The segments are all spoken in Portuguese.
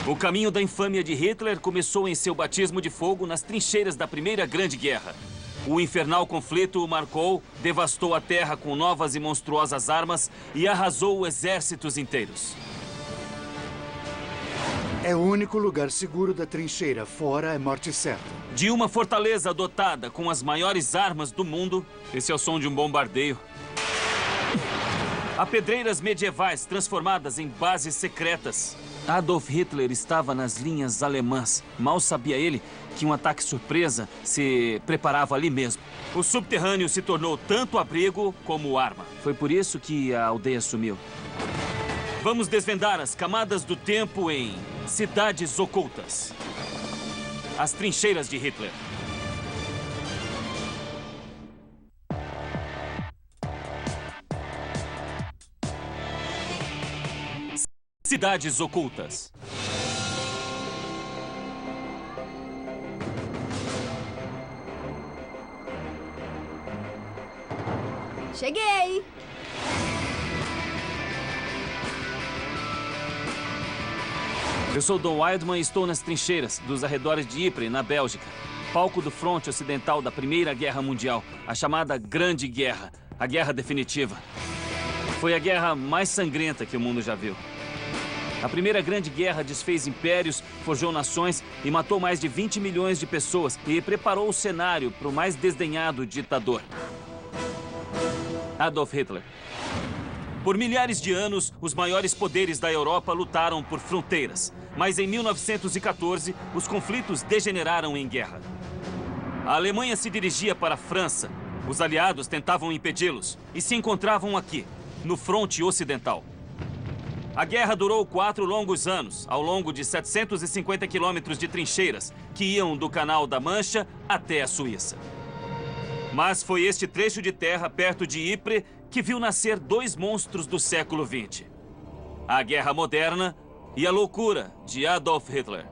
O caminho da infâmia de Hitler começou em seu batismo de fogo nas trincheiras da Primeira Grande Guerra. O infernal conflito o marcou, devastou a terra com novas e monstruosas armas e arrasou exércitos inteiros. É o único lugar seguro da trincheira, fora é morte certa. De uma fortaleza dotada com as maiores armas do mundo, esse é o som de um bombardeio, a pedreiras medievais transformadas em bases secretas. Adolf Hitler estava nas linhas alemãs. Mal sabia ele que um ataque surpresa se preparava ali mesmo. O subterrâneo se tornou tanto abrigo como arma. Foi por isso que a aldeia sumiu. Vamos desvendar as camadas do tempo em Cidades Ocultas. As trincheiras de Hitler. Cidades Ocultas. Cheguei! Eu sou Don Wildman e estou nas trincheiras dos arredores de Ypres, na Bélgica. Palco do fronte ocidental da Primeira Guerra Mundial, a chamada Grande Guerra, a Guerra Definitiva. Foi a guerra mais sangrenta que o mundo já viu. A Primeira Grande Guerra desfez impérios, forjou nações e matou mais de 20 milhões de pessoas e preparou o cenário para o mais desdenhado ditador, Adolf Hitler. Por milhares de anos, os maiores poderes da Europa lutaram por fronteiras. Mas em 1914, os conflitos degeneraram em guerra. A Alemanha se dirigia para a França. Os aliados tentavam impedi-los e se encontravam aqui, no fronte ocidental. A guerra durou 4 longos anos, ao longo de 750 quilômetros de trincheiras, que iam do Canal da Mancha até a Suíça. Mas foi este trecho de terra perto de Ypres que viu nascer 2 monstros do século XX. A Guerra Moderna e a loucura de Adolf Hitler.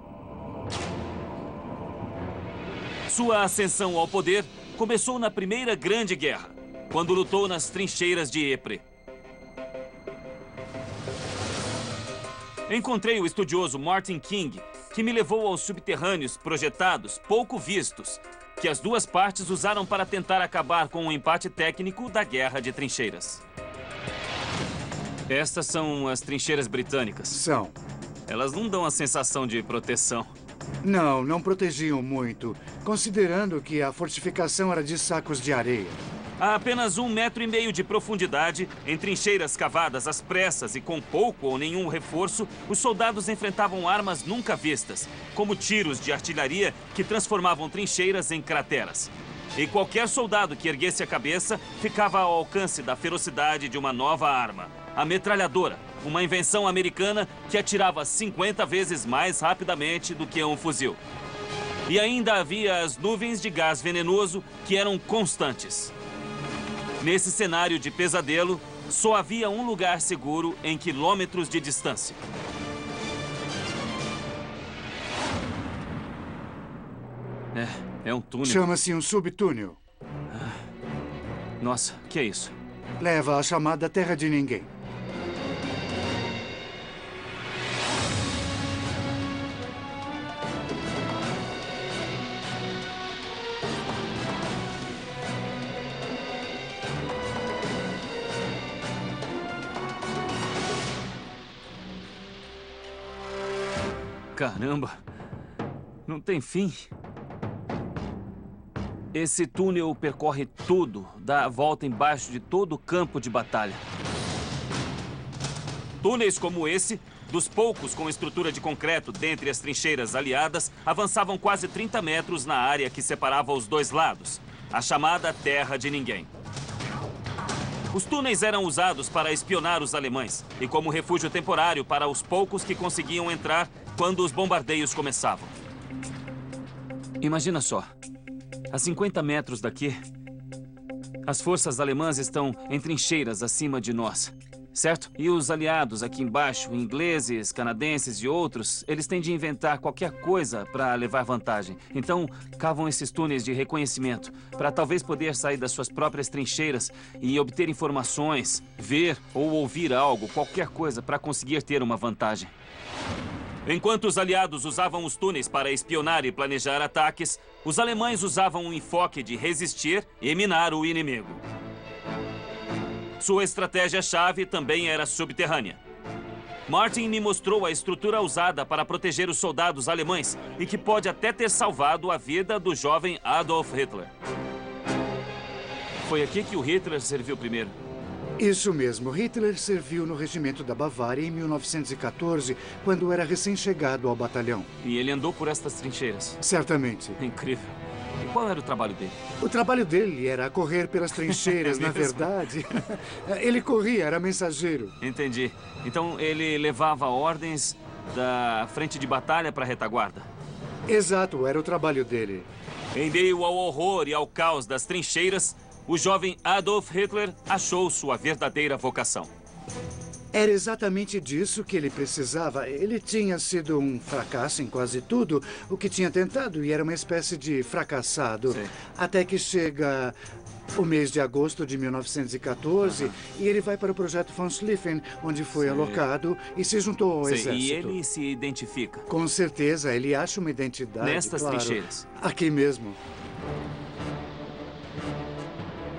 Sua ascensão ao poder começou na Primeira Grande Guerra, quando lutou nas trincheiras de Ypres. Encontrei o estudioso Martin King, que me levou aos subterrâneos projetados, pouco vistos, que as duas partes usaram para tentar acabar com o empate técnico da Guerra de Trincheiras. Estas são as trincheiras britânicas. São. Elas não dão a sensação de proteção. Não protegiam muito, considerando que a fortificação era de sacos de areia. A apenas 1,5 metros de profundidade, em trincheiras cavadas às pressas e com pouco ou nenhum reforço, os soldados enfrentavam armas nunca vistas, como tiros de artilharia que transformavam trincheiras em crateras. E qualquer soldado que erguesse a cabeça ficava ao alcance da ferocidade de uma nova arma, a metralhadora, uma invenção americana que atirava 50 vezes mais rapidamente do que um fuzil. E ainda havia as nuvens de gás venenoso que eram constantes. Nesse cenário de pesadelo, só havia um lugar seguro em quilômetros de distância. É um túnel. Chama-se um subtúnel. Nossa, o que é isso? Leva à chamada Terra de Ninguém. Caramba, não tem fim. Esse túnel percorre tudo, dá a volta embaixo de todo o campo de batalha. Túneis como esse, dos poucos com estrutura de concreto dentre as trincheiras aliadas, avançavam quase 30 metros na área que separava os dois lados, a chamada Terra de Ninguém. Os túneis eram usados para espionar os alemães e como refúgio temporário para os poucos que conseguiam entrar quando os bombardeios começavam. Imagina só, a 50 metros daqui, as forças alemãs estão em trincheiras acima de nós, certo? E os aliados aqui embaixo, ingleses, canadenses e outros, eles têm de inventar qualquer coisa para levar vantagem. Então, cavam esses túneis de reconhecimento para talvez poder sair das suas próprias trincheiras e obter informações, ver ou ouvir algo, qualquer coisa para conseguir ter uma vantagem. Enquanto os aliados usavam os túneis para espionar e planejar ataques, os alemães usavam um enfoque de resistir e minar o inimigo. Sua estratégia-chave também era subterrânea. Martin me mostrou a estrutura usada para proteger os soldados alemães e que pode até ter salvado a vida do jovem Adolf Hitler. Foi aqui que o Hitler serviu primeiro. Isso mesmo. Hitler serviu no regimento da Bavária em 1914, quando era recém-chegado ao batalhão. E ele andou por estas trincheiras. Certamente. Incrível. E qual era o trabalho dele? O trabalho dele era correr pelas trincheiras, na verdade. Ele corria, era mensageiro. Entendi. Então ele levava ordens da frente de batalha para a retaguarda. Exato, era o trabalho dele. Em meio ao horror e ao caos das trincheiras, o jovem Adolf Hitler achou sua verdadeira vocação. Era exatamente disso que ele precisava. Ele tinha sido um fracasso em quase tudo o que tinha tentado e era uma espécie de fracassado. Sim. Até que chega o mês de agosto de 1914 e ele vai para o projeto von Schlieffen, onde foi alocado e se juntou ao exército. E ele se identifica. Com certeza, ele acha uma identidade. Nestas trincheiras. Aqui mesmo.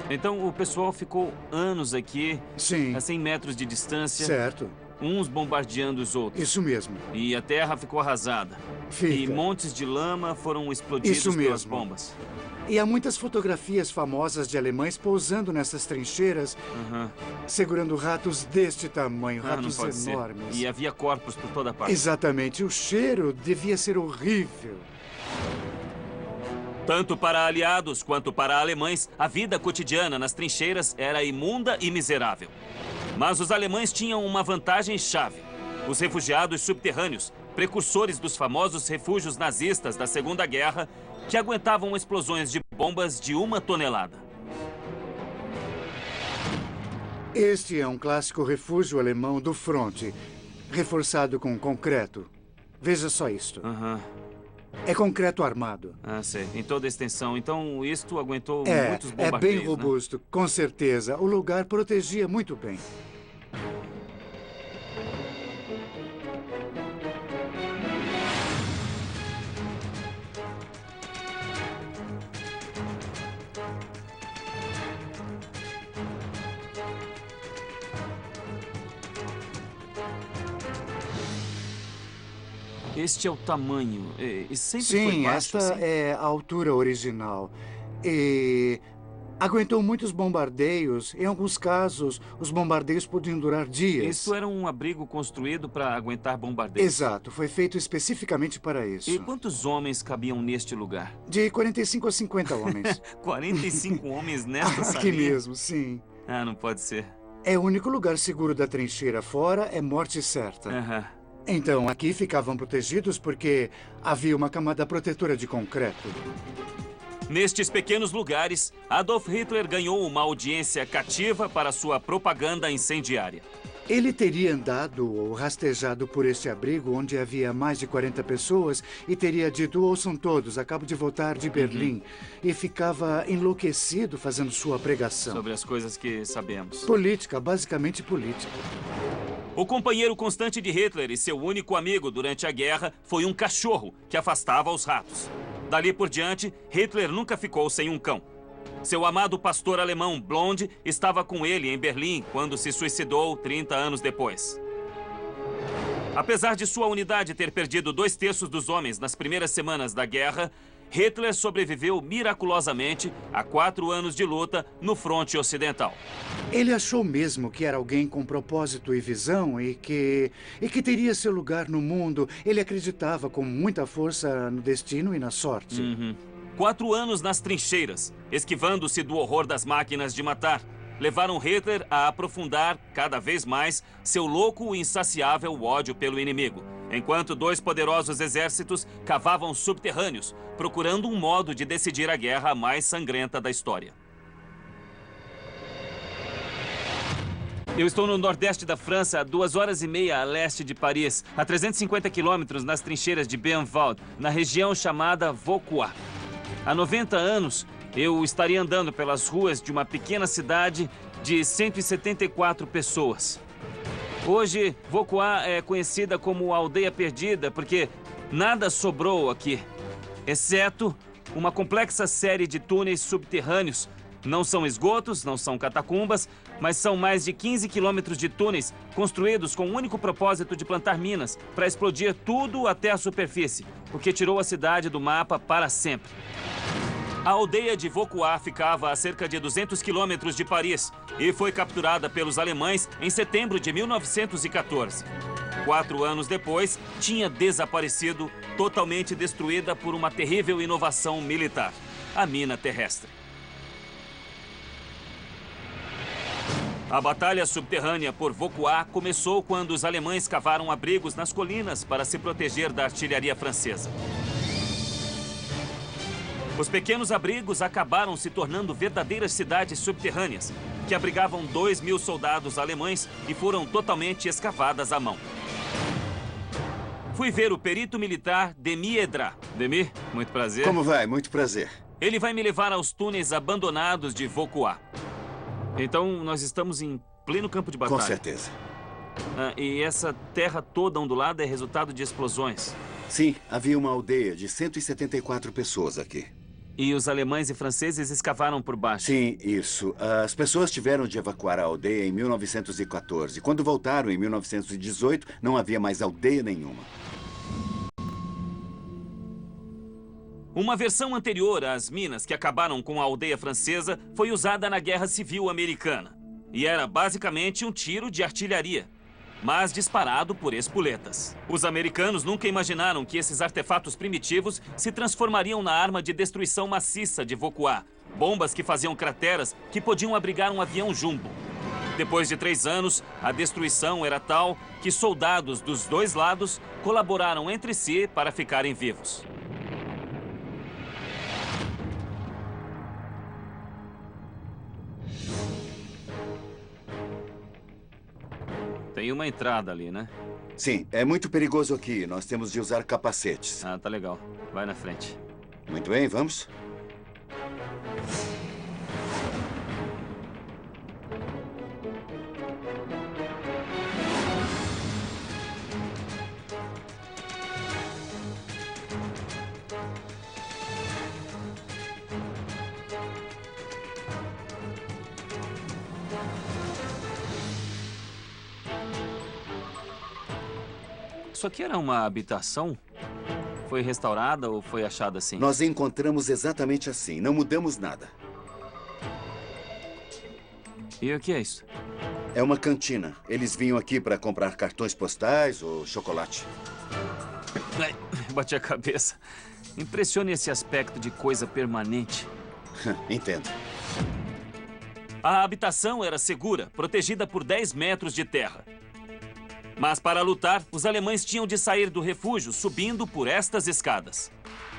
Então o pessoal ficou anos aqui, Sim. a 100 metros de distância, Certo. uns bombardeando os outros. Isso mesmo. E a terra ficou arrasada. Fica. E montes de lama foram explodidos Isso pelas mesmo. bombas. E há muitas fotografias famosas de alemães pousando nessas trincheiras, Aham. segurando ratos deste tamanho, Não ratos pode ser. enormes. E havia corpos por toda parte. Exatamente. O cheiro devia ser horrível. Tanto para aliados quanto para alemães, a vida cotidiana nas trincheiras era imunda e miserável. Mas os alemães tinham uma vantagem-chave. Os refugiados subterrâneos, precursores dos famosos refúgios nazistas da Segunda Guerra, que aguentavam explosões de bombas de 1 tonelada. Este é um clássico refúgio alemão do fronte, reforçado com concreto. Veja só isto. Aham. É concreto armado. Ah, sei. Em toda a extensão. Então, isto aguentou muitos É bombardeios, bem robusto, com certeza. O lugar protegia muito bem. Este é o tamanho. E sempre foi Sim, baixo, esta assim? é a altura original. E aguentou muitos bombardeios. Em alguns casos, os bombardeios podiam durar dias. Isso era um abrigo construído para aguentar bombardeios. Exato, foi feito especificamente para isso. E quantos homens cabiam neste lugar? De 45 a 50 homens. 45 homens nesta Aqui salinha? mesmo, sim. Ah, não pode ser. É o único lugar seguro da trincheira. Fora é morte certa. Aham. Então, aqui ficavam protegidos porque havia uma camada protetora de concreto. Nestes pequenos lugares, Adolf Hitler ganhou uma audiência cativa para sua propaganda incendiária. Ele teria andado ou rastejado por este abrigo onde havia mais de 40 pessoas e teria dito: ouçam todos, acabo de voltar de Berlim. E ficava enlouquecido fazendo sua pregação. Sobre as coisas que sabemos. Política, basicamente política. O companheiro constante de Hitler e seu único amigo durante a guerra foi um cachorro que afastava os ratos. Dali por diante, Hitler nunca ficou sem um cão. Seu amado pastor alemão Blonde estava com ele em Berlim quando se suicidou 30 anos depois. Apesar de sua unidade ter perdido 2/3 dos homens nas primeiras semanas da guerra, Hitler sobreviveu miraculosamente a 4 anos de luta no fronte ocidental. Ele achou mesmo que era alguém com propósito e visão e que teria seu lugar no mundo. Ele acreditava com muita força no destino e na sorte. 4 anos nas trincheiras, esquivando-se do horror das máquinas de matar, levaram Hitler a aprofundar cada vez mais seu louco e insaciável ódio pelo inimigo, enquanto 2 poderosos exércitos cavavam subterrâneos, procurando um modo de decidir a guerra mais sangrenta da história. Eu estou no nordeste da França, a 2h30 a leste de Paris, a 350 quilômetros nas trincheiras de Benwald, na região chamada Vauquois. Há 90 anos, eu estaria andando pelas ruas de uma pequena cidade de 174 pessoas. Hoje, Vocoa é conhecida como a aldeia perdida porque nada sobrou aqui, exceto uma complexa série de túneis subterrâneos. Não são esgotos, não são catacumbas, mas são mais de 15 quilômetros de túneis construídos com o único propósito de plantar minas para explodir tudo até a superfície, o que tirou a cidade do mapa para sempre. A aldeia de Vocoa ficava a cerca de 200 quilômetros de Paris e foi capturada pelos alemães em setembro de 1914. 4 anos depois, tinha desaparecido, totalmente destruída por uma terrível inovação militar, a mina terrestre. A batalha subterrânea por Vocoa começou quando os alemães cavaram abrigos nas colinas para se proteger da artilharia francesa. Os pequenos abrigos acabaram se tornando verdadeiras cidades subterrâneas, que abrigavam 2.000 soldados alemães e foram totalmente escavadas à mão. Fui ver o perito militar Demi Edra. Demi, muito prazer. Como vai? Muito prazer. Ele vai me levar aos túneis abandonados de Vocoa. Então, nós estamos em pleno campo de batalha. Com certeza. E essa terra toda ondulada é resultado de explosões. Sim, havia uma aldeia de 174 pessoas aqui. E os alemães e franceses escavaram por baixo. Sim, isso. As pessoas tiveram de evacuar a aldeia em 1914. Quando voltaram em 1918, não havia mais aldeia nenhuma. Uma versão anterior às minas que acabaram com a aldeia francesa foi usada na Guerra Civil Americana. E era basicamente um tiro de artilharia, mas disparado por espoletas. Os americanos nunca imaginaram que esses artefatos primitivos se transformariam na arma de destruição maciça de Vocoa. Bombas que faziam crateras que podiam abrigar um avião jumbo. Depois de 3 anos, a destruição era tal que soldados dos dois lados colaboraram entre si para ficarem vivos. Tem uma entrada ali, né? Sim, é muito perigoso aqui. Nós temos de usar capacetes. Ah, tá legal. Vai na frente. Muito bem, vamos. Isso aqui era uma habitação? Foi restaurada ou foi achada assim? Nós encontramos exatamente assim. Não mudamos nada. E o que é isso? É uma cantina. Eles vinham aqui para comprar cartões postais ou chocolate. Ai, bati a cabeça. Impressiona esse aspecto de coisa permanente. Entendo. A habitação era segura, protegida por 10 metros de terra. Mas para lutar, os alemães tinham de sair do refúgio subindo por estas escadas.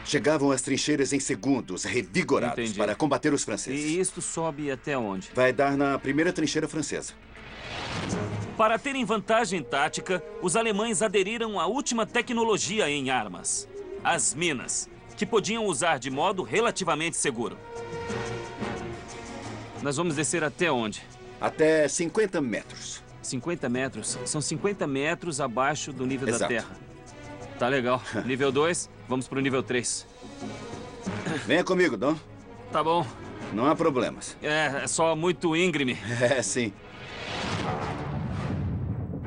Chegavam às trincheiras em segundos, revigorados, Entendi. para combater os franceses. E isto sobe até onde? Vai dar na primeira trincheira francesa. Para terem vantagem tática, os alemães aderiram à última tecnologia em armas: as minas, que podiam usar de modo relativamente seguro. Nós vamos descer até onde? Até 50 metros. 50 metros? São 50 metros abaixo do nível da Exato. terra. Tá legal. Nível 2, vamos pro nível 3. Venha comigo, Dom. Tá bom. Não há problemas. É só muito íngreme. É, sim.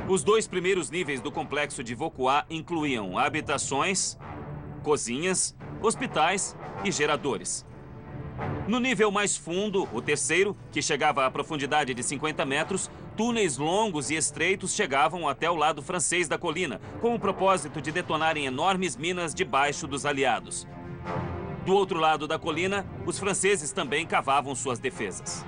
Os 2 primeiros níveis do complexo de Vocoa incluíam habitações, cozinhas, hospitais e geradores. No nível mais fundo, o terceiro, que chegava à profundidade de 50 metros, túneis longos e estreitos chegavam até o lado francês da colina, com o propósito de detonarem enormes minas debaixo dos aliados. Do outro lado da colina, os franceses também cavavam suas defesas.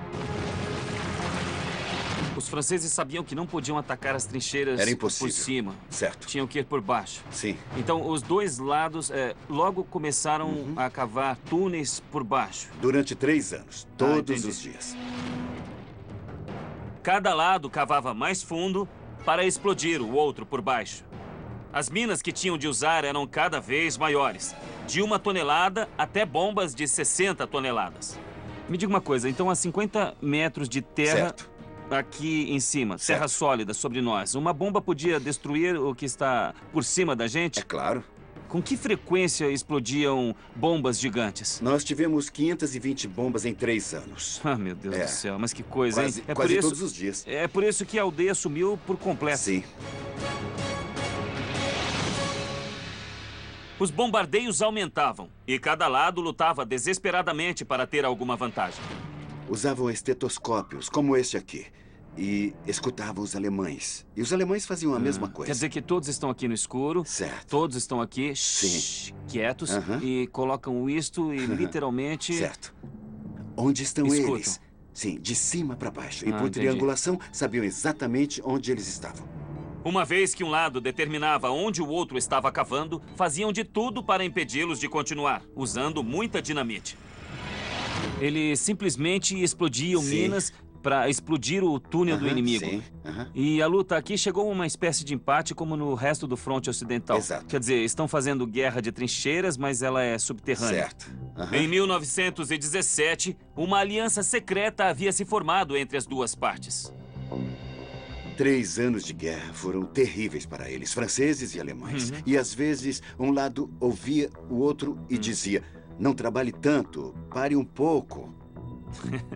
Os franceses sabiam que não podiam atacar as trincheiras Era impossível. por cima. Certo. Tinham que ir por baixo. Sim. Então, os dois lados logo começaram a cavar túneis por baixo. Durante 3 anos. Todos entendi. os dias. Cada lado cavava mais fundo para explodir o outro por baixo. As minas que tinham de usar eram cada vez maiores, de 1 tonelada até bombas de 60 toneladas. Me diga uma coisa, então a 50 metros de terra, Certo. aqui em cima, Certo. terra sólida sobre nós. Uma bomba podia destruir o que está por cima da gente? É claro. Com que frequência explodiam bombas gigantes? Nós tivemos 520 bombas em 3 anos. Ah, meu Deus É. do céu, mas que coisa, Quase, hein? É quase por isso, todos os dias. é por isso que a aldeia sumiu por completo. Sim. Os bombardeios aumentavam e cada lado lutava desesperadamente para ter alguma vantagem. Usavam estetoscópios, como este aqui. E escutavam os alemães. E os alemães faziam a mesma coisa. Quer dizer que todos estão aqui no escuro, Certo. todos estão aqui Sim. quietos Aham. e colocam isto e literalmente... Certo. Onde estão Escutam. eles? Sim, de cima para baixo. E Ah, por entendi. triangulação, sabiam exatamente onde eles estavam. Uma vez que um lado determinava onde o outro estava cavando, faziam de tudo para impedi-los de continuar, usando muita dinamite. Eles simplesmente explodiam Sim. minas para explodir o túnel do Aham, inimigo. Sim. Aham. E a luta aqui chegou a uma espécie de empate como no resto do fronte ocidental. Exato. Quer dizer, estão fazendo guerra de trincheiras, mas ela é subterrânea. Certo. Aham. Em 1917, uma aliança secreta havia se formado entre as duas partes. 3 anos de guerra foram terríveis para eles, franceses e alemães. E às vezes, um lado ouvia o outro e dizia: não trabalhe tanto, pare um pouco.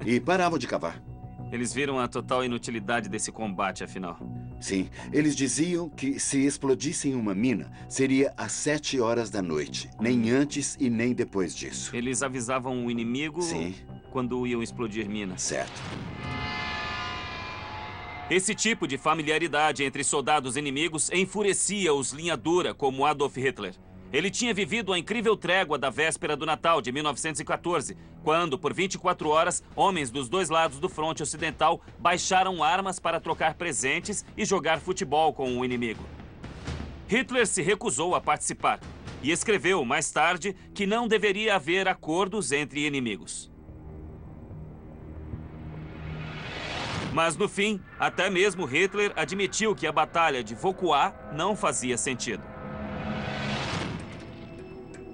E paravam de cavar. Eles viram a total inutilidade desse combate, afinal. Sim, eles diziam que se explodissem uma mina, seria às 7 horas da noite. Nem antes e nem depois disso. Eles avisavam o inimigo Sim. quando iam explodir minas. Certo. Esse tipo de familiaridade entre soldados inimigos enfurecia os linha dura como Adolf Hitler. Ele tinha vivido a incrível trégua da véspera do Natal de 1914, quando, por 24 horas, homens dos dois lados do fronte ocidental baixaram armas para trocar presentes e jogar futebol com o inimigo. Hitler se recusou a participar e escreveu, mais tarde, que não deveria haver acordos entre inimigos. Mas, no fim, até mesmo Hitler admitiu que a Batalha de Vauquois não fazia sentido.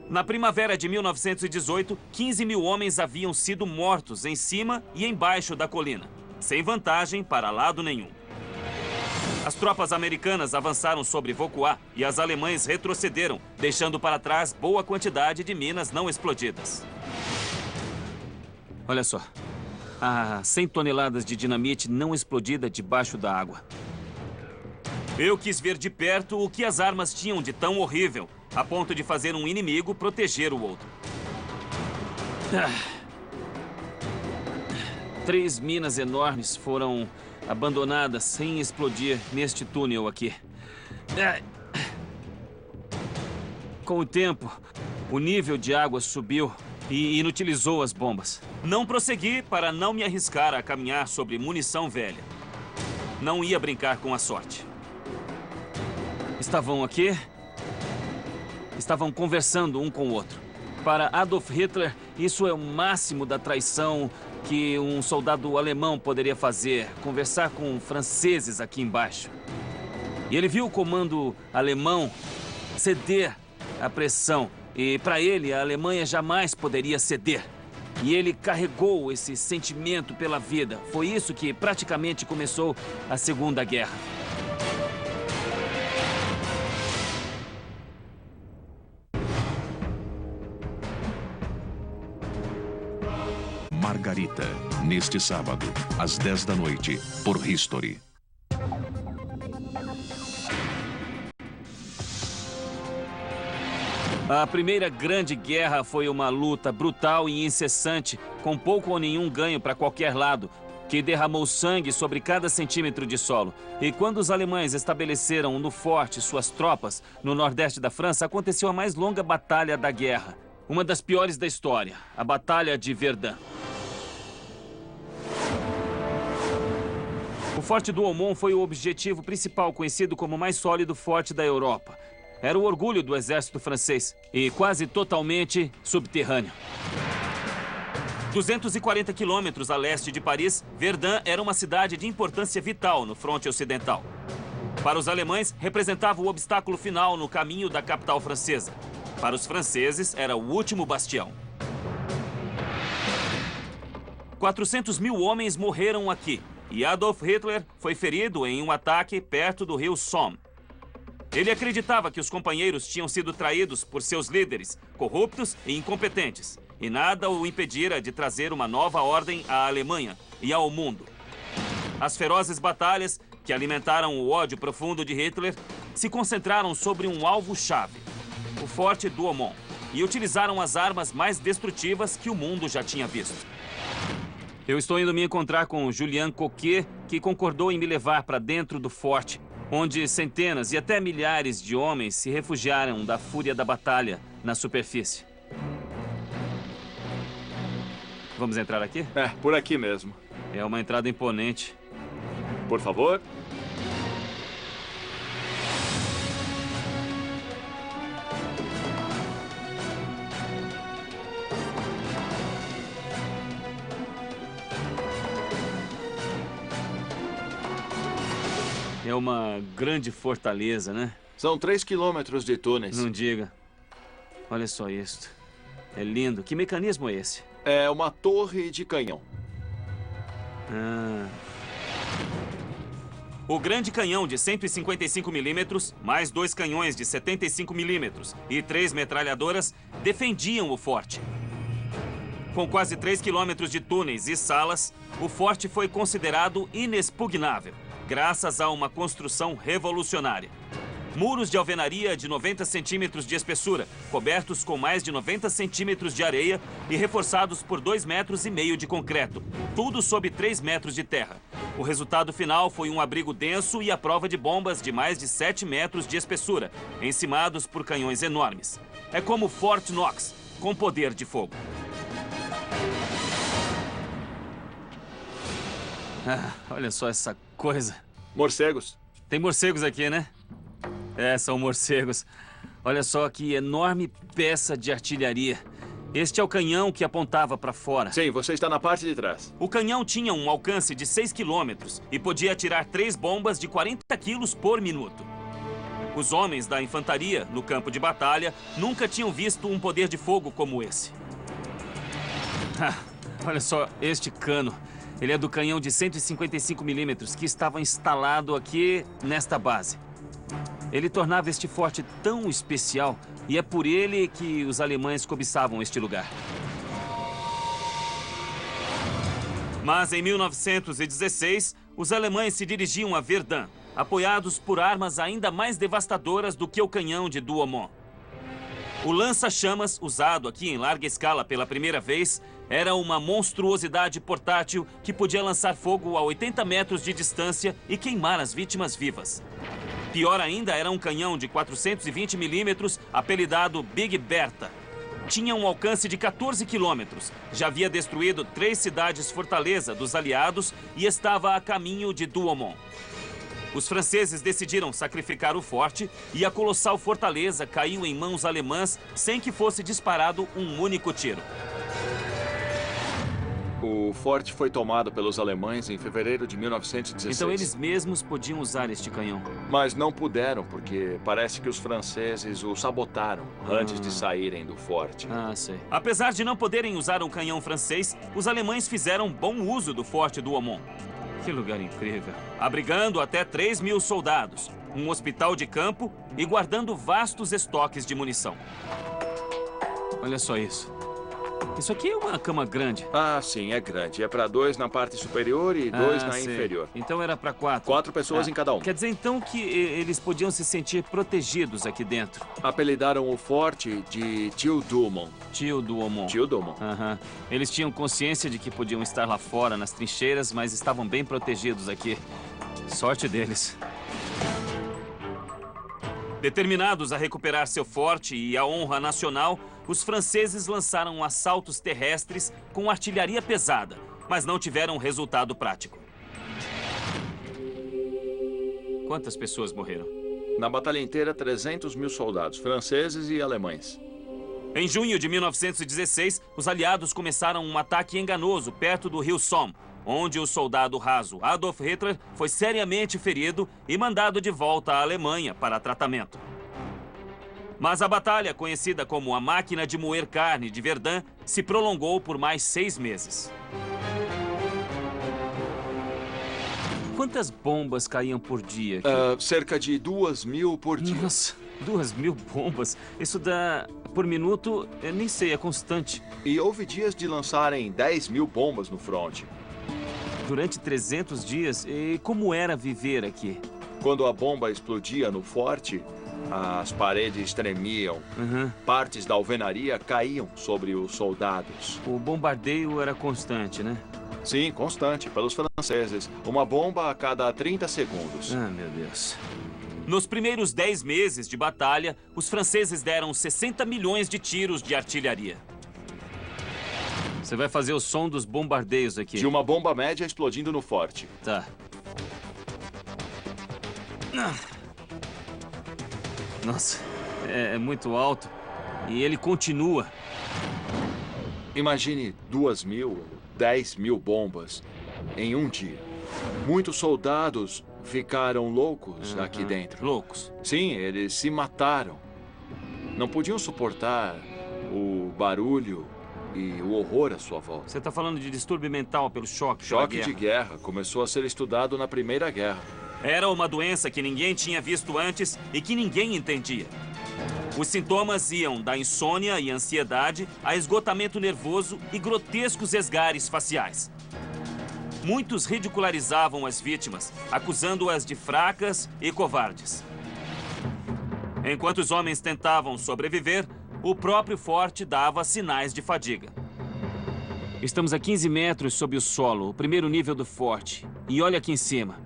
Na primavera de 1918, 15 mil homens haviam sido mortos em cima e embaixo da colina, sem vantagem para lado nenhum. As tropas americanas avançaram sobre Vauquois e as alemães retrocederam, deixando para trás boa quantidade de minas não explodidas. Olha só. Há 100 toneladas de dinamite não explodida debaixo da água. Eu quis ver de perto o que as armas tinham de tão horrível, a ponto de fazer um inimigo proteger o outro. 3 minas enormes foram abandonadas sem explodir neste túnel aqui. Com o tempo, o nível de água subiu e inutilizou as bombas. Não prossegui para não me arriscar a caminhar sobre munição velha. Não ia brincar com a sorte. Estavam aqui, estavam conversando um com o outro. Para Adolf Hitler, isso é o máximo da traição que um soldado alemão poderia fazer, conversar com franceses aqui embaixo. E ele viu o comando alemão ceder à pressão. E para ele, a Alemanha jamais poderia ceder. E ele carregou esse sentimento pela vida. Foi isso que praticamente começou a Segunda Guerra. Margarita, neste sábado, às 10 da noite, por History. A Primeira Grande Guerra foi uma luta brutal e incessante, com pouco ou nenhum ganho para qualquer lado, que derramou sangue sobre cada centímetro de solo. E quando os alemães estabeleceram no forte suas tropas no nordeste da França, aconteceu a mais longa batalha da guerra. Uma das piores da história, a Batalha de Verdun. O Forte do Haumont foi o objetivo principal, conhecido como o mais sólido forte da Europa. Era o orgulho do exército francês e quase totalmente subterrâneo. 240 quilômetros a leste de Paris, Verdun era uma cidade de importância vital no fronte ocidental. Para os alemães, representava o obstáculo final no caminho da capital francesa. Para os franceses, era o último bastião. 400 mil homens morreram aqui. e Adolf Hitler foi ferido em um ataque perto do rio Somme. Ele acreditava que os companheiros tinham sido traídos por seus líderes, corruptos e incompetentes, e nada o impedira de trazer uma nova ordem à Alemanha e ao mundo. As ferozes batalhas que alimentaram o ódio profundo de Hitler se concentraram sobre um alvo-chave, o Forte Douaumont, e utilizaram as armas mais destrutivas que o mundo já tinha visto. Eu estou indo me encontrar com Julian Coquet, que concordou em me levar para dentro do forte, onde centenas e até milhares de homens se refugiaram da fúria da batalha na superfície. Vamos entrar aqui? É, por aqui mesmo. É uma entrada imponente. Por favor. É uma grande fortaleza, né? São 3 quilômetros de túneis. Não diga. Olha só isto. É lindo. Que mecanismo é esse? É uma torre de canhão. O grande canhão de 155 milímetros, mais 2 canhões de 75 milímetros e 3 metralhadoras defendiam o forte. Com quase 3 quilômetros de túneis e salas, o forte foi considerado inexpugnável, graças a uma construção revolucionária. Muros de alvenaria de 90 centímetros de espessura, cobertos com mais de 90 centímetros de areia e reforçados por 2,5 metros de concreto, tudo sob 3 metros de terra. O resultado final foi um abrigo denso e a prova de bombas de mais de 7 metros de espessura, encimados por canhões enormes. É como Fort Knox, com poder de fogo. Olha só essa coisa. Morcegos. Tem morcegos aqui, né? É, são morcegos. Olha só que enorme peça de artilharia. Este é o canhão que apontava para fora. Sim, você está na parte de trás. O canhão tinha um alcance de 6 quilômetros e podia atirar 3 bombas de 40 quilos por minuto. Os homens da infantaria, no campo de batalha, nunca tinham visto um poder de fogo como esse. Olha só este cano. Ele é do canhão de 155 milímetros que estava instalado aqui nesta base. Ele tornava este forte tão especial e é por ele que os alemães cobiçavam este lugar. Mas em 1916, os alemães se dirigiam a Verdun, apoiados por armas ainda mais devastadoras do que o canhão de Douaumont. O lança-chamas, usado aqui em larga escala pela primeira vez, era uma monstruosidade portátil que podia lançar fogo a 80 metros de distância e queimar as vítimas vivas. Pior ainda, era um canhão de 420 milímetros, apelidado Big Bertha. Tinha um alcance de 14 quilômetros, já havia destruído 3 cidades-fortaleza dos aliados e estava a caminho de Douaumont. Os franceses decidiram sacrificar o forte e a colossal fortaleza caiu em mãos alemãs sem que fosse disparado um único tiro. O forte foi tomado pelos alemães em fevereiro de 1916. Então eles mesmos podiam usar este canhão. Mas não puderam, porque parece que os franceses o sabotaram antes de saírem do forte. Sei. Apesar de não poderem usar um canhão francês, os alemães fizeram bom uso do Forte Douaumont. Que lugar incrível. Abrigando até 3.000 soldados, um hospital de campo e guardando vastos estoques de munição. Olha só isso. Isso aqui é uma cama grande. Sim, é grande. É para 2 na parte superior e 2 na sei. inferior. Então era para 4. 4 pessoas em cada um. Quer dizer então que eles podiam se sentir protegidos aqui dentro. Apelidaram o forte de Tio Douaumont. Tio Douaumont. Tio Douaumont. Eles tinham consciência de que podiam estar lá fora, nas trincheiras, mas estavam bem protegidos aqui. Sorte deles. Determinados a recuperar seu forte e a honra nacional, os franceses lançaram assaltos terrestres com artilharia pesada, mas não tiveram resultado prático. Quantas pessoas morreram? Na batalha inteira, 300 mil soldados, franceses e alemães. Em junho de 1916, os aliados começaram um ataque enganoso perto do rio Somme, onde o soldado raso Adolf Hitler foi seriamente ferido e mandado de volta à Alemanha para tratamento. Mas a batalha, conhecida como a Máquina de Moer Carne de Verdun, se prolongou por mais 6 meses. Quantas bombas caíam por dia aqui? Cerca de 2.000 por dia. Nossa, 2.000 bombas. Isso dá... Por minuto, eu nem sei, é constante. E houve dias de lançarem 10.000 bombas no fronte. Durante 300 dias, e como era viver aqui? Quando a bomba explodia no forte, as paredes tremiam. Partes da alvenaria caíam sobre os soldados. O bombardeio era constante, né? Sim, constante, pelos franceses. Uma bomba a cada 30 segundos. Ah, meu Deus. Nos primeiros 10 meses de batalha, os franceses deram 60 milhões de tiros de artilharia. Você vai fazer o som dos bombardeios aqui. De uma bomba média explodindo no forte. Tá. Nossa, é muito alto. E ele continua. Imagine 2.000, 10.000 bombas em um dia. Muitos soldados ficaram loucos aqui dentro. Loucos? Sim, eles se mataram. Não podiam suportar o barulho e o horror à sua volta. Você está falando de distúrbio mental pelo choque? Choque de guerra começou a ser estudado na Primeira Guerra. Era uma doença que ninguém tinha visto antes e que ninguém entendia. Os sintomas iam da insônia e ansiedade a esgotamento nervoso e grotescos esgares faciais. Muitos ridicularizavam as vítimas, acusando-as de fracas e covardes. Enquanto os homens tentavam sobreviver, o próprio forte dava sinais de fadiga. Estamos a 15 metros sob o solo, o primeiro nível do forte. E olha aqui em cima.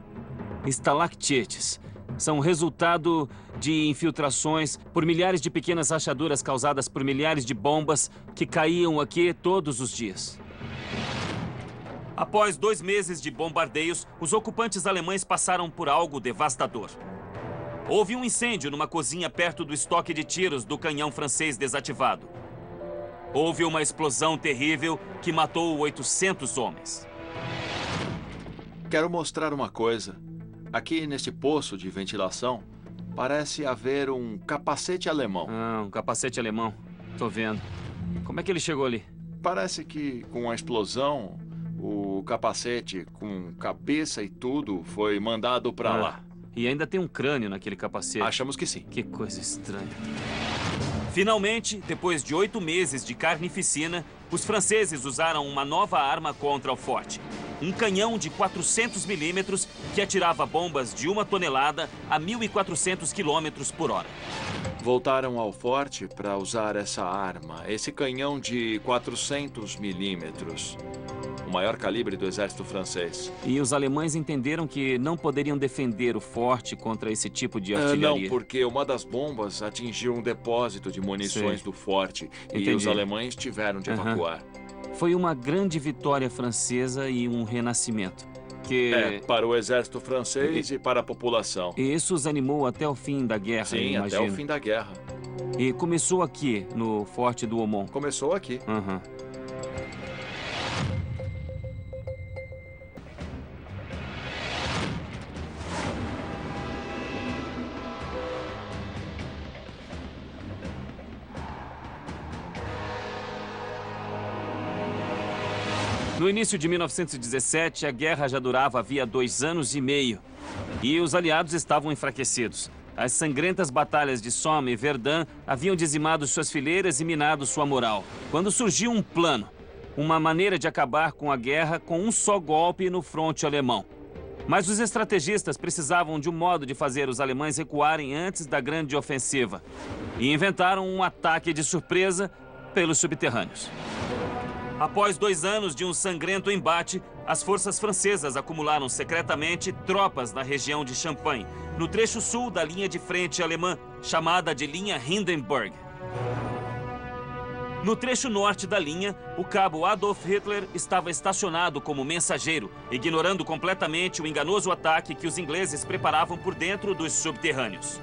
Estalactites. São resultado de infiltrações por milhares de pequenas rachaduras causadas por milhares de bombas que caíam aqui todos os dias. Após 2 meses de bombardeios, os ocupantes alemães passaram por algo devastador. Houve um incêndio numa cozinha perto do estoque de tiros do canhão francês desativado. Houve uma explosão terrível que matou 800 homens. Quero mostrar uma coisa. Aqui neste poço de ventilação, parece haver um capacete alemão. Ah, um capacete alemão. Tô vendo. Como é que ele chegou ali? Parece que com a explosão, o capacete com cabeça e tudo foi mandado para lá. E ainda tem um crânio naquele capacete. Achamos que sim. Que coisa estranha. Finalmente, depois de 8 meses de carnificina, os franceses usaram uma nova arma contra o forte. Um canhão de 400 milímetros que atirava bombas de 1 tonelada a 1.400 quilômetros por hora. Voltaram ao forte para usar essa arma, esse canhão de 400 milímetros. O maior calibre do exército francês. E os alemães entenderam que não poderiam defender o forte contra esse tipo de artilharia. Não, porque uma das bombas atingiu um depósito de munições do forte. Entendi. E os alemães tiveram de evacuar. Foi uma grande vitória francesa e um renascimento. Para o exército francês e para a população. E isso os animou até o fim da guerra, Sim, eu imagino. até o fim da guerra. E começou aqui, no Forte do Aumont. Começou aqui. No início de 1917, a guerra já durava havia 2 anos e meio. E os aliados estavam enfraquecidos. As sangrentas batalhas de Somme e Verdun haviam dizimado suas fileiras e minado sua moral. Quando surgiu um plano, uma maneira de acabar com a guerra com um só golpe no fronte alemão. Mas os estrategistas precisavam de um modo de fazer os alemães recuarem antes da grande ofensiva. E inventaram um ataque de surpresa pelos subterrâneos. Após 2 anos de um sangrento embate, as forças francesas acumularam secretamente tropas na região de Champagne, no trecho sul da linha de frente alemã, chamada de linha Hindenburg. No trecho norte da linha, o cabo Adolf Hitler estava estacionado como mensageiro, ignorando completamente o enganoso ataque que os ingleses preparavam por dentro dos subterrâneos.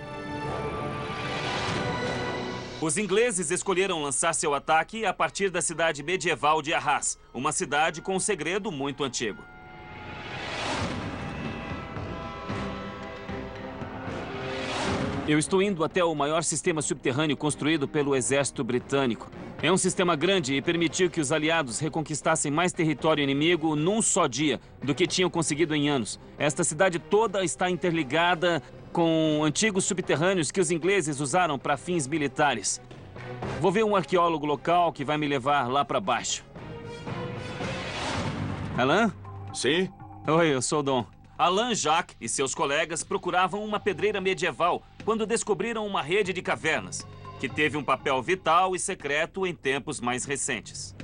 Os ingleses escolheram lançar seu ataque a partir da cidade medieval de Arras, uma cidade com um segredo muito antigo. Eu estou indo até o maior sistema subterrâneo construído pelo exército britânico. É um sistema grande e permitiu que os aliados reconquistassem mais território inimigo num só dia do que tinham conseguido em anos. Esta cidade toda está interligada com antigos subterrâneos que os ingleses usaram para fins militares. Vou ver um arqueólogo local que vai me levar lá para baixo. Alan? Sim? Oi, eu sou o Dom. Alan Jacques e seus colegas procuravam uma pedreira medieval quando descobriram uma rede de cavernas, que teve um papel vital e secreto em tempos mais recentes.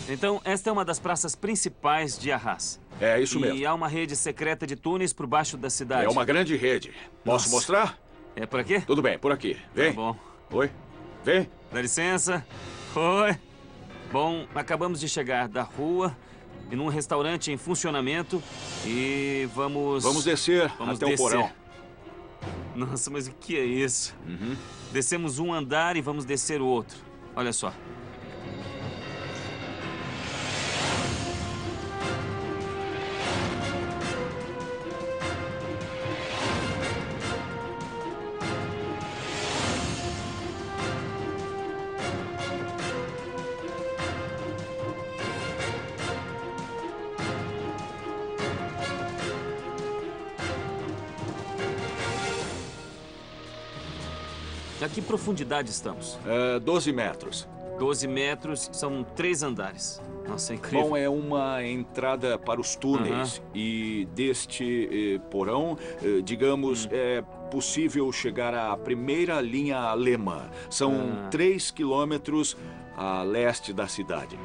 Então, esta é uma das praças principais de Arras. É isso mesmo. E há uma rede secreta de túneis por baixo da cidade. É uma grande rede. Posso Nossa. mostrar? É por aqui? Tudo bem, por aqui. Vem. Tá bom. Oi. Vem. Dá licença. Oi. Bom, acabamos de chegar da rua e num restaurante em funcionamento e vamos... Vamos descer até o porão. Nossa, mas o que é isso? Uhum. Descemos um andar e vamos descer o outro. Olha só. A que profundidade estamos? 12 metros. 12 metros, são 3 andares. Nossa, é incrível. Bom, é uma entrada para os túneis. E deste porão, digamos, é possível chegar à primeira linha alemã. São 3 quilômetros a leste da cidade.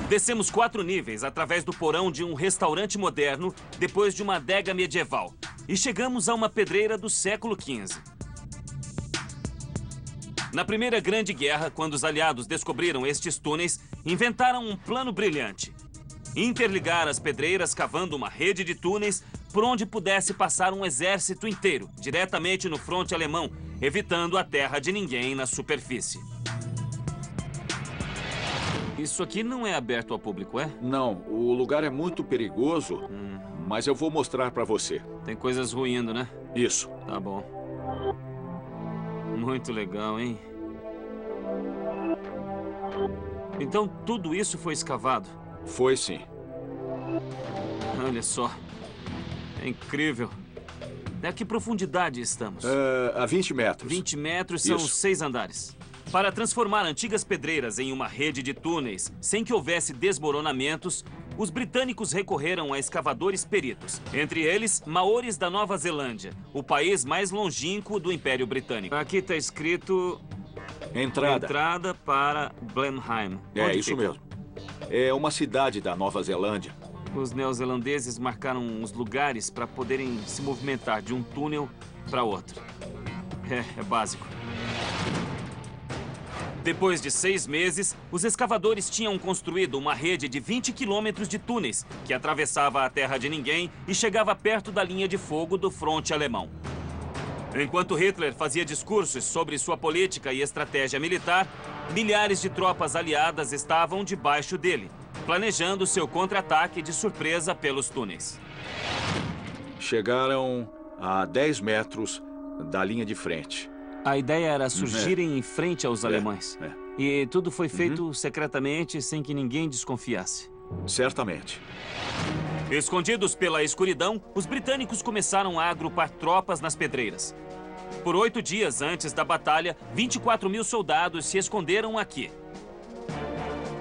Descemos 4 níveis através do porão de um restaurante moderno, depois de uma adega medieval. E chegamos a uma pedreira do século XV. Na Primeira Grande Guerra, quando os aliados descobriram estes túneis, inventaram um plano brilhante. Interligar as pedreiras cavando uma rede de túneis por onde pudesse passar um exército inteiro, diretamente no fronte alemão, evitando a terra de ninguém na superfície. Isso aqui não é aberto ao público, é? Não, o lugar é muito perigoso, mas eu vou mostrar para você. Tem coisas ruindo, né? Isso. Tá bom. Muito legal, hein? Então, tudo isso foi escavado? Foi sim. Olha só. É incrível. A que profundidade estamos? A 20 metros. 20 metros são Isso. 6 andares. Para transformar antigas pedreiras em uma rede de túneis, sem que houvesse desmoronamentos, os britânicos recorreram a escavadores peritos. Entre eles, maores da Nova Zelândia, o país mais longínquo do Império Britânico. Aqui está escrito... Entrada. Entrada para Blenheim. É Onde isso fica? mesmo. É uma cidade da Nova Zelândia. Os neozelandeses marcaram os lugares para poderem se movimentar de um túnel para outro. É básico. Depois de 6 meses, os escavadores tinham construído uma rede de 20 quilômetros de túneis que atravessava a terra de ninguém e chegava perto da linha de fogo do fronte alemão. Enquanto Hitler fazia discursos sobre sua política e estratégia militar, milhares de tropas aliadas estavam debaixo dele, planejando seu contra-ataque de surpresa pelos túneis. Chegaram a 10 metros da linha de frente. A ideia era surgirem em frente aos alemães. É. E tudo foi feito secretamente, sem que ninguém desconfiasse. Certamente. Escondidos pela escuridão, os britânicos começaram a agrupar tropas nas pedreiras. Por 8 dias antes da batalha, 24 mil soldados se esconderam aqui.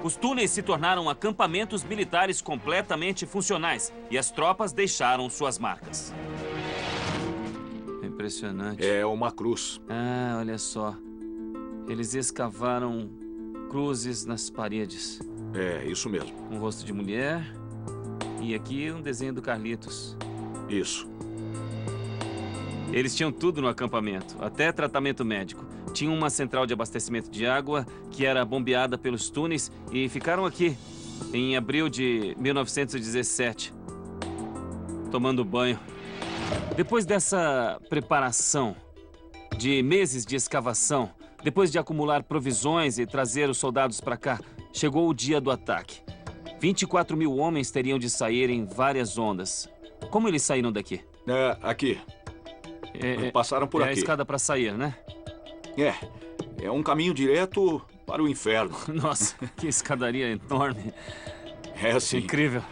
Os túneis se tornaram acampamentos militares completamente funcionais e as tropas deixaram suas marcas. Impressionante. É uma cruz. Ah, olha só. Eles escavaram cruzes nas paredes. É, isso mesmo. Um rosto de mulher e aqui um desenho do Carlitos. Isso. Eles tinham tudo no acampamento, até tratamento médico. Tinham uma central de abastecimento de água que era bombeada pelos túneis e ficaram aqui em abril de 1917, tomando banho. Depois dessa preparação, de meses de escavação, depois de acumular provisões e trazer os soldados para cá, chegou o dia do ataque. 24 mil homens teriam de sair em várias ondas. Como eles saíram daqui? Aqui. Passaram por é a aqui. escada para sair, né? É um caminho direto para o inferno. Nossa, que escadaria enorme. É assim. Incrível.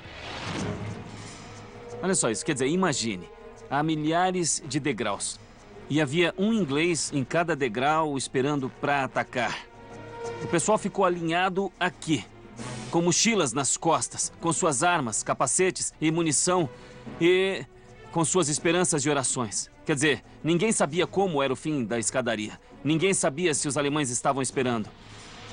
Olha só isso, quer dizer, imagine. Há milhares de degraus. E havia um inglês em cada degrau esperando para atacar. O pessoal ficou alinhado aqui, com mochilas nas costas, com suas armas, capacetes e munição e com suas esperanças e orações. Quer dizer, ninguém sabia como era o fim da escadaria. Ninguém sabia se os alemães estavam esperando.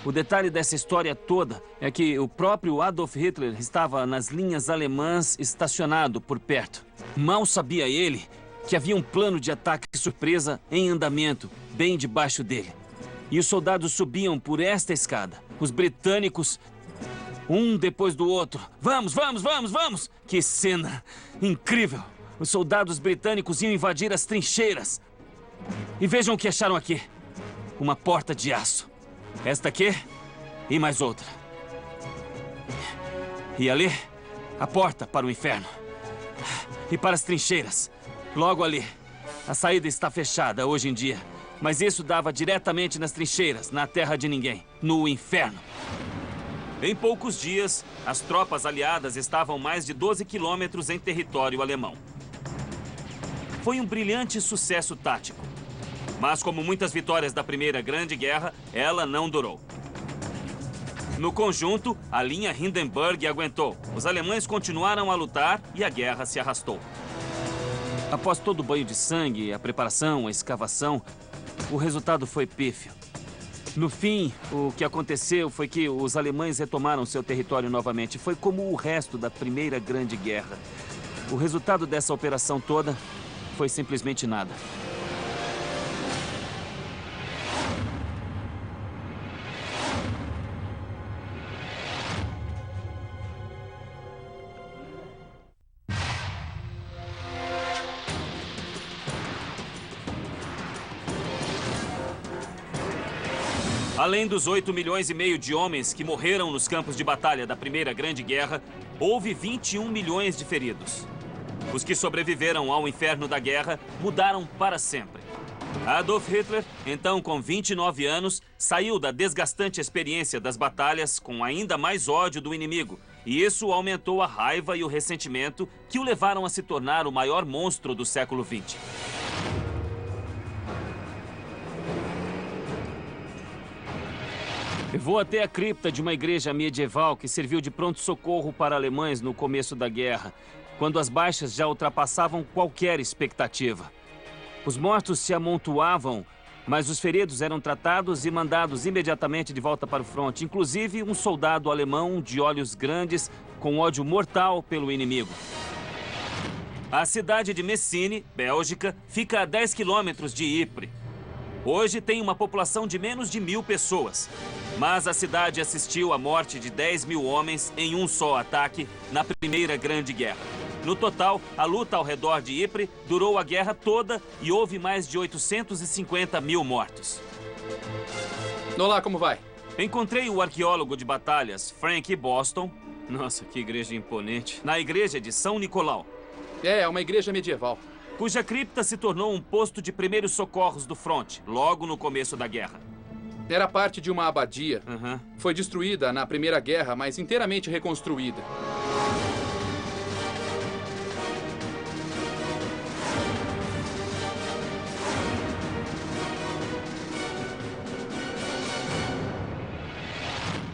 O detalhe dessa história toda é que o próprio Adolf Hitler estava nas linhas alemãs estacionado por perto. Mal sabia ele que havia um plano de ataque surpresa em andamento, bem debaixo dele. E os soldados subiam por esta escada. Os britânicos, um depois do outro. Vamos, vamos, vamos, vamos! Que cena incrível! Os soldados britânicos iam invadir as trincheiras. E vejam o que acharam aqui. Uma porta de aço. Esta aqui e mais outra. E ali, a porta para o inferno. E para as trincheiras. Logo ali. A saída está fechada hoje em dia. Mas isso dava diretamente nas trincheiras, na terra de ninguém, no inferno. Em poucos dias, as tropas aliadas estavam mais de 12 quilômetros em território alemão. Foi um brilhante sucesso tático. Mas, como muitas vitórias da Primeira Grande Guerra, ela não durou. No conjunto, a linha Hindenburg aguentou. Os alemães continuaram a lutar e a guerra se arrastou. Após todo o banho de sangue, a preparação, a escavação, o resultado foi pífio. No fim, o que aconteceu foi que os alemães retomaram seu território novamente. Foi como o resto da Primeira Grande Guerra. O resultado dessa operação toda foi simplesmente nada. Além dos 8,5 milhões de homens que morreram nos campos de batalha da Primeira Grande Guerra, houve 21 milhões de feridos. Os que sobreviveram ao inferno da guerra mudaram para sempre. Adolf Hitler, então com 29 anos, saiu da desgastante experiência das batalhas com ainda mais ódio do inimigo. E isso aumentou a raiva e o ressentimento que o levaram a se tornar o maior monstro do século XX. Eu vou até a cripta de uma igreja medieval que serviu de pronto-socorro para alemães no começo da guerra, quando as baixas já ultrapassavam qualquer expectativa. Os mortos se amontoavam, mas os feridos eram tratados e mandados imediatamente de volta para o fronte, inclusive um soldado alemão de olhos grandes com ódio mortal pelo inimigo. A cidade de Messine, Bélgica, fica a 10 quilômetros de Ypres. Hoje tem uma população de menos de 1.000 pessoas. Mas a cidade assistiu à morte de 10 mil homens em um só ataque na Primeira Grande Guerra. No total, a luta ao redor de Ypres durou a guerra toda e houve mais de 850 mil mortos. Olá, como vai? Encontrei o arqueólogo de batalhas Frank Boston. Nossa, que igreja imponente. Na igreja de São Nicolau. É uma igreja medieval. Cuja cripta se tornou um posto de primeiros socorros do fronte, logo no começo da guerra. Era parte de uma abadia. Uhum. Foi destruída na Primeira Guerra, mas inteiramente reconstruída.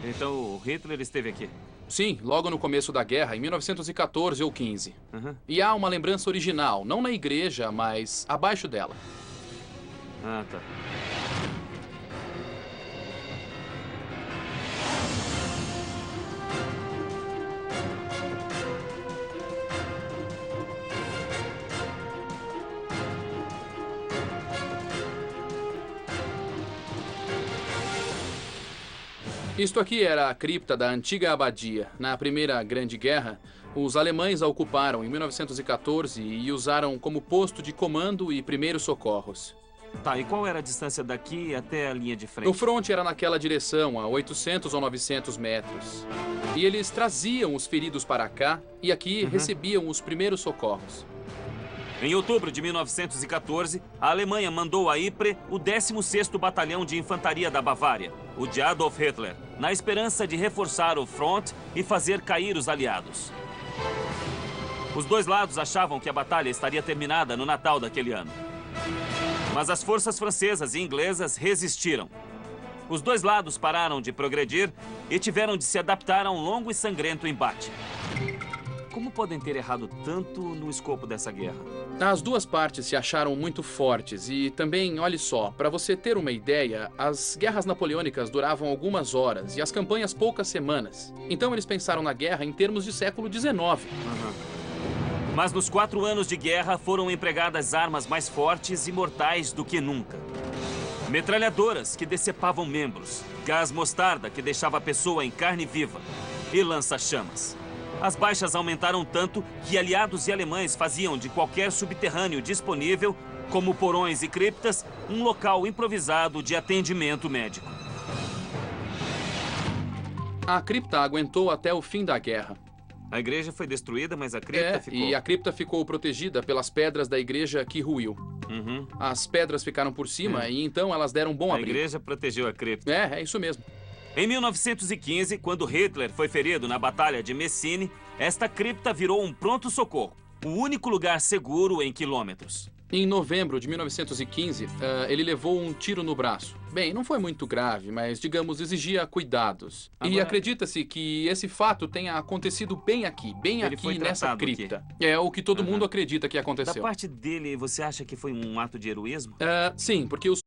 Então o Hitler esteve aqui? Sim, logo no começo da guerra, em 1914 ou 15. Uhum. E há uma lembrança original, não na igreja, mas abaixo dela. Ah, tá. Isto aqui era a cripta da antiga abadia. Na Primeira Grande Guerra, os alemães a ocuparam em 1914 e usaram como posto de comando e primeiros socorros. Tá, e qual era a distância daqui até a linha de frente? O fronte era naquela direção, a 800 ou 900 metros. E eles traziam os feridos para cá e aqui recebiam os primeiros socorros. Em outubro de 1914, a Alemanha mandou a Ypres o 16º Batalhão de Infantaria da Bavária, o de Adolf Hitler, na esperança de reforçar o front e fazer cair os aliados. Os dois lados achavam que a batalha estaria terminada no Natal daquele ano. Mas as forças francesas e inglesas resistiram. Os dois lados pararam de progredir e tiveram de se adaptar a um longo e sangrento embate. Como podem ter errado tanto no escopo dessa guerra? As duas partes se acharam muito fortes e também, olhe só, para você ter uma ideia, as guerras napoleônicas duravam algumas horas e as campanhas poucas semanas. Então eles pensaram na guerra em termos de século XIX. Mas nos 4 anos de guerra foram empregadas armas mais fortes e mortais do que nunca. Metralhadoras que decepavam membros, gás mostarda que deixava a pessoa em carne viva e lança-chamas. As baixas aumentaram tanto que aliados e alemães faziam de qualquer subterrâneo disponível, como porões e criptas, um local improvisado de atendimento médico. A cripta aguentou até o fim da guerra. A igreja foi destruída, mas a cripta ficou. E a cripta ficou protegida pelas pedras da igreja que ruiu. As pedras ficaram por cima e então elas deram um bom A abrigo. igreja protegeu a cripta. É isso mesmo. Em 1915, quando Hitler foi ferido na Batalha de Messine, esta cripta virou um pronto-socorro, o único lugar seguro em quilômetros. Em novembro de 1915, ele levou um tiro no braço. Bem, não foi muito grave, mas, digamos, exigia cuidados. E Agora- acredita-se que esse fato tenha acontecido bem aqui Ele foi nessa tratado cripta. É o que todo mundo acredita que Da aconteceu. parte dele, você acha que foi um ato de heroísmo? Sim, porque os